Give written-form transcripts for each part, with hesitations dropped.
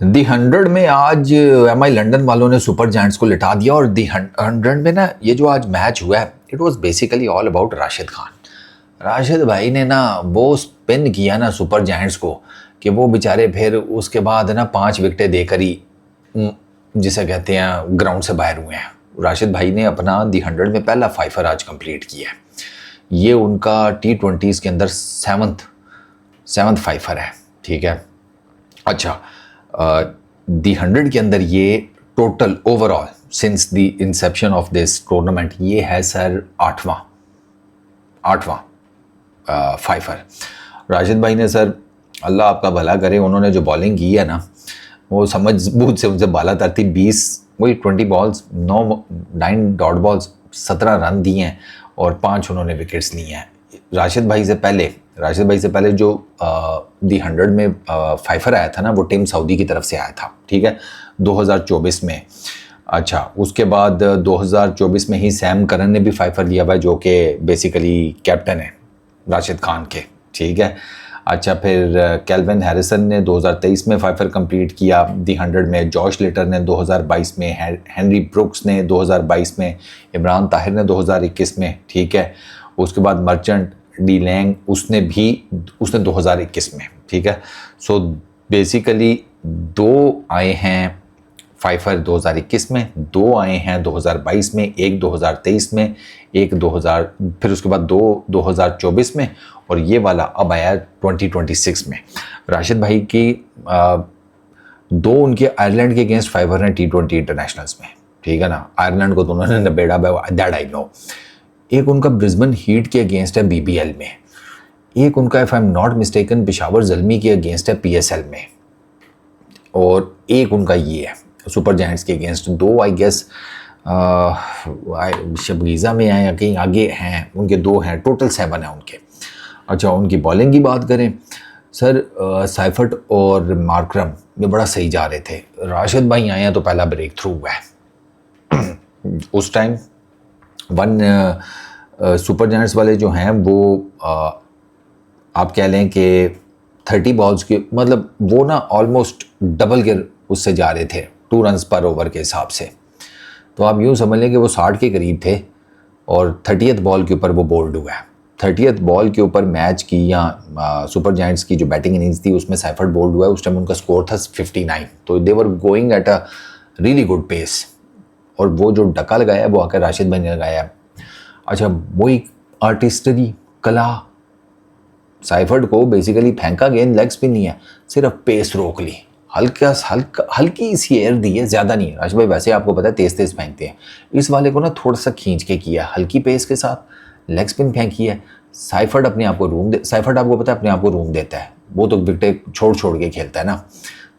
दी 100 में आज एम आई लंदन वालों ने सुपर जायंट्स को लिटा दिया। और दी 100 में ना ये जो आज मैच हुआ है, it was basically all about Rashid Khan. Rashid भाई ने ना वो स्पिन किया ना सुपर जायंट्स को कि वो बेचारे फिर उसके बाद ना 5 विकेटें देकर ही जिसे कहते हैं ग्राउंड से बाहर हुए हैं। राशिद भाई ने अपना दी 100 में पहला फाइफर आज कंप्लीट किया है। ये उनका T20s के अंदर सेवन्थ फाइफर है। ठीक है, अच्छा दी 100 के अंदर ये total overall since the Inception of this tournament ये है सर आठवां फाइफर। राशिद भाई ने सर अल्लाह आपका भला करे, उन्होंने जो बॉलिंग की है ना वो समझ बूझ से उनसे बाला तरतीब 20 बॉल्स 9 डॉट बॉल्स 17 रन दिए हैं और 5 उन्होंने विकेट्स लिए हैं। राशिद भाई से पहले जो दी 100 में फाइफर आया था ना वो टीम सऊदी की तरफ से आया था। ठीक है, 2024 में। अच्छा, उसके बाद 2024 में ही सैम करन ने भी फाइफर लिया हुआ है जो कि बेसिकली कैप्टन है राशिद खान के। ठीक है, अच्छा फिर कैल्विन हैरिसन ने 2023 में फाइफर कंप्लीट किया दी 100 में। जॉश लेटर ने 2022 में, हेनरी ब्रुक्स ने 2022 में, इमरान ताहिर ने 2021 में। ठीक है, उसके बाद मर्चेंट डी लैंग उसने 2021 में। ठीक है, सो बेसिकली 2 आए हैं फाइफर 2021 में, 2 आए हैं 2022 में, एक 2023 में, एक फिर उसके बाद 2 2024 में और ये वाला अब आया 2026 में। राशिद भाई की 2 उनके आयरलैंड के अगेंस्ट फाइफर हैं T20 इंटरनेशनल्स में। ठीक है ना, आयरलैंड को दोनों ने नबेड़ा दैट आई नो। एक उनका ब्रिस्बेन हीट के अगेंस्ट है BBL में, एक उनका if I am not mistaken Peshawar Zalmi के अगेंस्ट है PSL में, और एक उनका ये है सुपर जायंट्स के अगेंस्ट। 2 आई गेस शबगीज़ा में हैं या कहीं आगे हैं, उनके 2 हैं, टोटल 7 हैं उनके। अच्छा, उनकी बॉलिंग की बात करें सर, साइफर्ट और मार्करम में बड़ा सही जा रहे थे। राशिद भाई आए हैं तो पहला ब्रेक थ्रू हुआ है। उस टाइम सुपर जायंट्स वाले जो हैं वो आप कह लें कि 30 बॉल्स के मतलब वो ना ऑलमोस्ट डबल के उससे जा रहे थे 2 रन्स पर ओवर के हिसाब से। तो आप यूँ समझ लें कि वो 60 के करीब थे और 30th बॉल के ऊपर वो बोल्ड हुआ है। 30th बॉल के ऊपर मैच की या सुपर जायंट्स की जो बैटिंग इनिंग्स थी उसमें साइफर्ट बोल्ड हुआ है। उस टाइम उनका स्कोर था 59, तो they were going at a really good pace और वो जो डका लगाया वो आकर राशिद भाई ने लगाया। अच्छा, वो एक आर्टिस्टरी कला, साइफर्ट को बेसिकली फेंका गेंद लेग स्पिन नहीं है, सिर्फ पेस रोक ली, हल्की सी एयर दी है, ज़्यादा नहीं है। राशिद भाई वैसे आपको पता है तेज़ फेंकते हैं, इस वाले को ना थोड़ा सा खींच के किया, हल्की पेस के साथ लेग स्पिन फेंकी है। साइफर्ट अपने आप को साइफर्ट आपको पता है अपने आप को रूम देता है, वो तो विकेट छोड़ के खेलता है ना,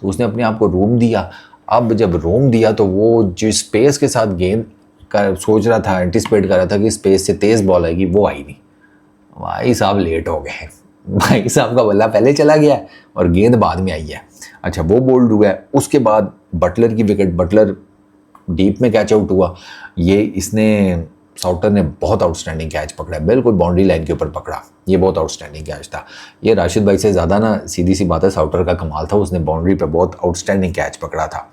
तो उसने अपने आप को रूम दिया। अब जब रूम दिया तो वो जिस स्पेस के साथ गेंद का सोच रहा था, एंटिसिपेट कर रहा था कि स्पेस से तेज़ बॉल आएगी, वो आई नहीं। भाई साहब लेट हो गए, भाई साहब का बल्ला पहले चला गया और गेंद बाद में आई है। अच्छा, वो बोल्ड हुआ है। उसके बाद बटलर की विकेट, बटलर डीप में कैच आउट हुआ। ये इसने साउटर ने बहुत आउटस्टैंडिंग कैच पकड़ा, बिल्कुल बाउंड्री लाइन के ऊपर पकड़ा, ये बहुत आउटस्टैंडिंग कैच था। ये राशिद भाई से ज़्यादा ना सीधी सी बात है साउटर का कमाल था, उसने बाउंड्री पे बहुत आउटस्टैंडिंग कैच पकड़ा था।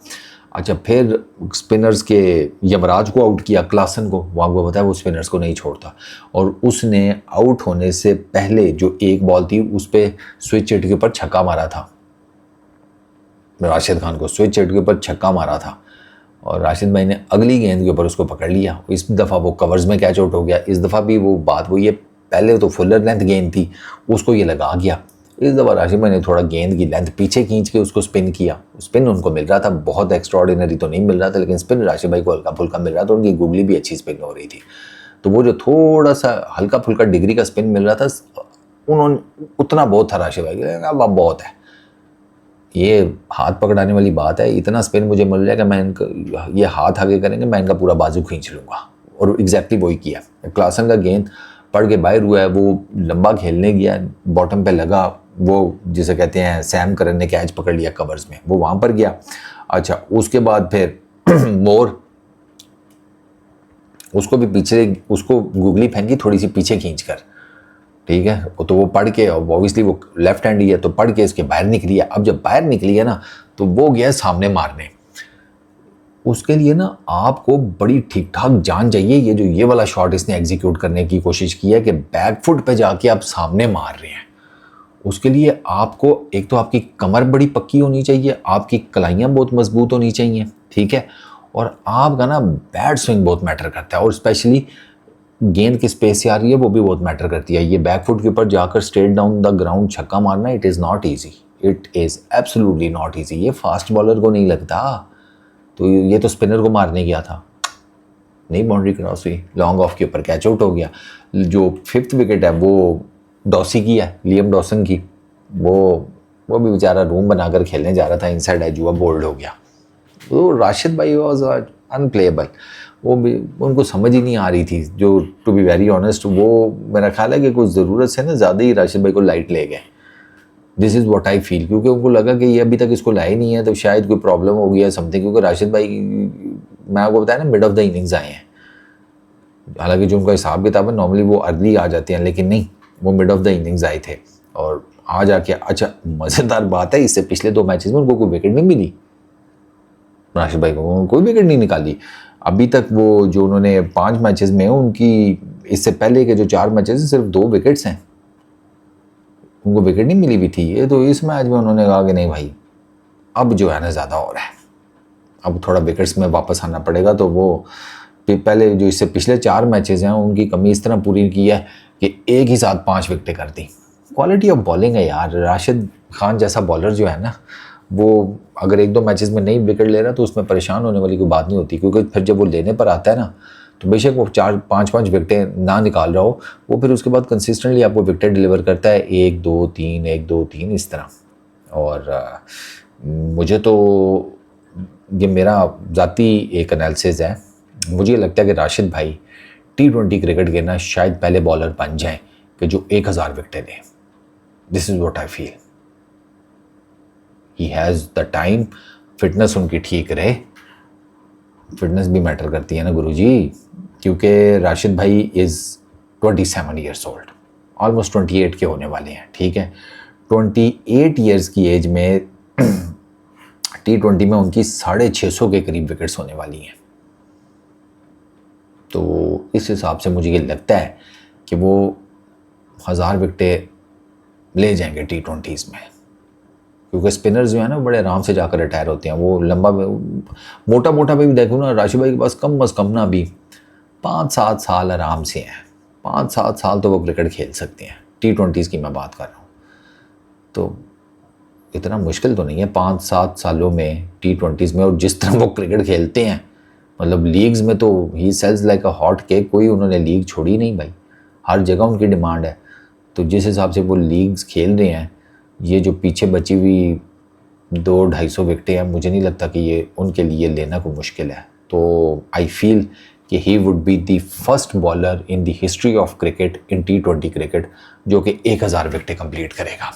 अच्छा, फिर स्पिनर्स के यमराज को आउट किया, क्लासन को, वो आपको पता है वो स्पिनर्स को नहीं छोड़ता, और उसने आउट होने से पहले जो एक बॉल थी उस पर स्विच हिट के ऊपर छक्का मारा था। राशिद खान को स्विच हिट के ऊपर छक्का मारा था और राशिद भाई ने अगली गेंद के ऊपर उसको पकड़ लिया। इस दफ़ा वो कवर्स में कैच आउट हो गया। इस दफ़ा भी वो बात वो ये, पहले तो फुलर लेंथ गेंद थी उसको ये लगा गया। इस दफ़ा राशिद भाई ने थोड़ा गेंद की लेंथ पीछे खींच के उसको स्पिन किया। स्पिन उनको मिल रहा था, बहुत एक्स्ट्राऑर्डिनरी तो नहीं मिल रहा था, लेकिन स्पिन राशिद भाई को हल्का फुल्का मिल रहा था। उनकी गुगली भी अच्छी स्पिन हो रही थी, तो वो जो थोड़ा सा हल्का फुल्का डिग्री का स्पिन मिल रहा था उन्होंने उतना बहुत था राशिद भाई के, अब बहुत है, ये हाथ पकड़ाने वाली बात है, इतना स्पिन मुझे मिल रहा है कि मैं इनका ये हाथ आगे करेंगे मैं इनका पूरा बाजू खींच लूँगा। और एग्जैक्टली वही किया। क्लासन का गेंद पड़ के बाहर हुआ है, वो लंबा खेलने गया, बॉटम पे लगा, वो जिसे कहते हैं सैम करन ने कैच पकड़ लिया कवर्स में, वो वहाँ पर गया। अच्छा, उसके बाद फिर मोर, उसको भी पीछे, उसको गुगली फेंकी थोड़ी सी पीछे खींच कर, ठीक है, तो वो पढ़ के, ऑब्वियसली वो लेफ्ट हैंड ही है तो पढ़ के इसके बाहर निकली है। अब जब बाहर निकली है ना तो वो गया सामने मारने। उसके लिए ना आपको बड़ी ठीक ठाक जान चाहिए। ये वाला शॉट इसने एग्जीक्यूट करने की कोशिश की है कि बैक फुट पे जाके आप सामने मार रहे हैं। उसके लिए आपको एक तो आपकी कमर बड़ी पक्की होनी चाहिए, आपकी कलाइयाँ बहुत मजबूत होनी चाहिए, ठीक है, और आपका ना बैट स्विंग बहुत मैटर करता है, और स्पेशली गेंद किस स्पेस से आ रही है वो भी बहुत मैटर करती है। ये बैक फुट के ऊपर जाकर स्ट्रेट डाउन द ग्राउंड छक्का मारना, it is not easy, it is absolutely not easy. ये फास्ट बॉलर को नहीं लगता। तो ये तो स्पिनर को मारने गया था, नहीं बाउंड्री क्रॉस हुई, लॉन्ग ऑफ के ऊपर कैच आउट हो गया। जो 5th विकेट है वो डॉसी की है, लियम डॉसन की। वो भी बेचारा रूम बनाकर खेलने जा रहा था, इनसाइड एज हुआ, बोल्ड हो गया। तो राशिद भाई वॉज अनप्लेएबल। वो भी उनको समझ ही नहीं आ रही थी, जो टू बी वेरी ऑनेस्ट वो मेरा ख्याल है कि कुछ ज़रूरत से ना ज़्यादा ही राशिद भाई को लाइट ले गए। This is what I feel, क्योंकि उनको लगा कि ये अभी तक इसको लाए नहीं है तो शायद कोई प्रॉब्लम हो गया समथिंग। क्योंकि राशिद भाई, मैं आपको बताया ना, मिड ऑफ द इनिंग्स आए हैं। हालांकि जो उनका हिसाब किताब है नॉर्मली वो अर्ली आ जाते हैं, लेकिन नहीं, वो मिड ऑफ द इनिंग्स आए थे। और आज आके अच्छा मज़ेदार बात है, इससे पिछले 2 मैचेस में उनको कोई विकेट नहीं मिली। राशिद भाई को कोई विकेट नहीं निकाली अभी तक। वो जो उन्होंने 5 मैचेस में, उनकी इससे पहले के जो 4 मैचेस हैं सिर्फ 2 विकेट्स हैं, उनको विकेट नहीं मिली भी थी। ये तो इस मैच में उन्होंने कहा कि नहीं भाई अब जो है ना ज़्यादा हो रहा है, अब थोड़ा विकेट्स में वापस आना पड़ेगा। तो वो पहले जो इससे पिछले 4 मैचेस हैं उनकी कमी इस तरह पूरी की है कि एक ही साथ 5 विकेटें कर दी। क्वालिटी ऑफ बॉलिंग है यार। राशिद खान जैसा बॉलर जो है ना, वो अगर 1-2 मैचेस में नहीं विकेट ले रहा तो उसमें परेशान होने वाली कोई बात नहीं होती, क्योंकि फिर जब वो लेने पर आता है ना तो बेशक वो 4-5 विकेटें ना निकाल रहा हो, वो फिर उसके बाद कंसिस्टेंटली आपको विकेट डिलीवर करता है, 1-2-3 1-2-3 इस तरह। और मुझे तो ये मेरा ज़ाती एक एनालिसिस है, मुझे लगता है कि राशिद भाई T20 क्रिकेट के ना शायद पहले बॉलर बन जाएं कि जो 1000 विकेटें दें। This is what I feel. He has the time, fitness उनकी ठीक रहे। फिटनेस भी मैटर करती है ना गुरुजी, क्योंकि राशिद भाई इज़ 27 ईयर्स ओल्ड, ऑलमोस्ट 28 के होने वाले हैं, ठीक है। 28 ईयर्स की एज में T20 में उनकी 650 के करीब विकेट्स होने वाली हैं। तो इस हिसाब से मुझे ये लगता है कि वो 1000 विकेटें ले जाएंगे T20s में, क्योंकि स्पिनर्स जो है ना बड़े आराम से जाकर रिटायर होते हैं। वो लंबा मोटा पे भी देखो ना, राशिद भाई के पास कम अज़ कम ना भी 5-7 साल आराम से हैं। 5-7 साल तो वो क्रिकेट खेल सकते हैं। T20s की मैं बात कर रहा हूँ, तो इतना मुश्किल तो नहीं है 5-7 सालों में T20s में। और जिस तरह वो क्रिकेट खेलते हैं, मतलब लीग्स में तो ही sells like a hot cake. कोई उन्होंने लीग छोड़ी नहीं भाई, हर जगह उनकी डिमांड है। तो जिस हिसाब से वो लीग्स खेल रहे हैं, ये जो पीछे बची हुई 200-250 विकेटें हैं, मुझे नहीं लगता कि ये उनके लिए लेना कोई मुश्किल है। तो आई फील कि he would be the first bowler in the history of cricket in T20 cricket जो कि 1000 विकेटें कंप्लीट करेगा।